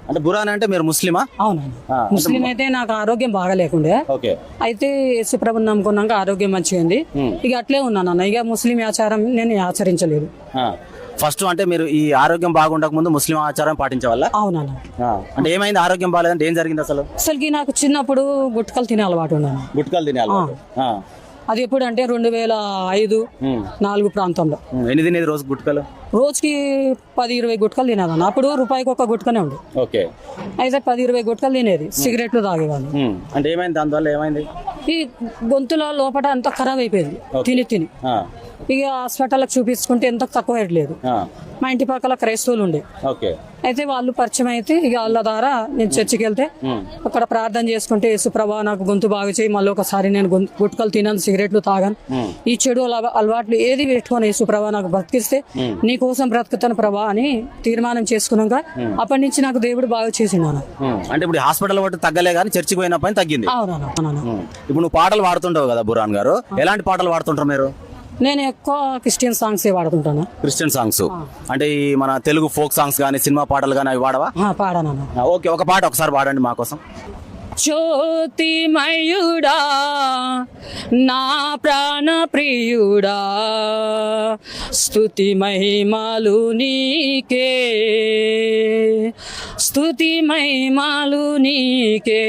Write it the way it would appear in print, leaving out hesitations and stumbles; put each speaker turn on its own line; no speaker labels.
అంటే బురాన్ అంటే మీరు ముస్లిమా?
అవునండి, ముస్లిం అయితే నాకు ఆరోగ్యం బాగాలేకుండే.
ఓకే.
అయితే యేసుప్రభుని నమ్ముకున్నాక ఆరోగ్యం మంచిగా ఉంది. ఇక అట్లే ఉన్నాను అన్న. ఇక ముస్లిం ఆచారం నేను ఆచరించలేదు.
ఫస్ట్ అంటే మీరు ఈ ఆరోగ్యం బాగుండక ముందు ముస్లిం ఆచారం పాటించే వల్ల?
అవునన్న.
అంటే ఏమైంది, ఆరోగ్యం బాగాలేదంటే ఏం జరిగింది అసలు?
అసలుకి నాకు చిన్నప్పుడు గుట్కలు తినే అలవాటు ఉన్నాను.
గుట్కలు తినే అలవాటు.
అది ఎప్పుడు అంటే 2005, 4 ప్రాంతంలో.
ఎన్ని తినేది రోజు గుట్కలు?
రోజుకి 10-20 గుట్కలు తినేదాన్ని. అప్పుడు రూపాయికి ఒక గుట్కనే ఉండే.
ఓకే.
అయితే 10-20 గుట్కలు తినేది. సిగరెట్లు తాగేవాళ్ళు.
అంటే ఏమైంది, దానివల్ల ఏమైంది?
ఈ గొంతుల లోపల అంతా ఖరాబ్ అయిపోయింది తిని తిని. ఇక హాస్పిటల్కి చూపించుకుంటే ఎంత తక్కువ అయ్యలేదు. మా ఇంటి పక్కల క్రైస్తవులు ఉండే.
ఓకే.
అయితే వాళ్ళు పరిచయం అయితే ఇక వాళ్ళ ద్వారా నేను చర్చికి వెళ్తే అక్కడ ప్రార్థన చేసుకుంటే, యేసుప్రభా నాకు గొంతు బాగా చేయి, మళ్ళీ ఒకసారి నేను గుట్కలు తినను, సిగరెట్లు తాగాను, ఈ చెడు అలవాట్లు ఏది పెట్టుకొని యేసుప్రభా నాకు బ్రతికిస్తే నీ కోసం బ్రతుకుతాను ప్రభా అని తీర్మానం చేసుకున్నాక అప్పటి నుంచి నాకు దేవుడు బాగా చేసిండు.
అంటే ఇప్పుడు హాస్పిటల్ బట్టి తగ్గలే కానీ చర్చికి పోయినప్పుడు తగ్గింది.
అవునా.
ఇప్పుడు నువ్వు పాటలు పాడుతుంటావు కదా బురాన్ గారు, ఎలాంటి పాటలు పాడుతుంటారు మీరు?
నేను ఎక్కువ క్రిస్టియన్ సాంగ్స్ వాడుతుంటాను.
క్రిస్టియన్ సాంగ్స్ అంటే ఈ మన తెలుగు ఫోక్ సాంగ్స్ కానీ సినిమా పాటలు కానీ అవి వాడవా?
పాడాను.
ఓకే, ఒక పాట ఒకసారి పాడండి మా కోసం.
జ్యోతిమయుడా నా ప్రాణ ప్రియుడా, స్తుతి మహిమలు నీకే, స్తుతి మహిమలు నీకే.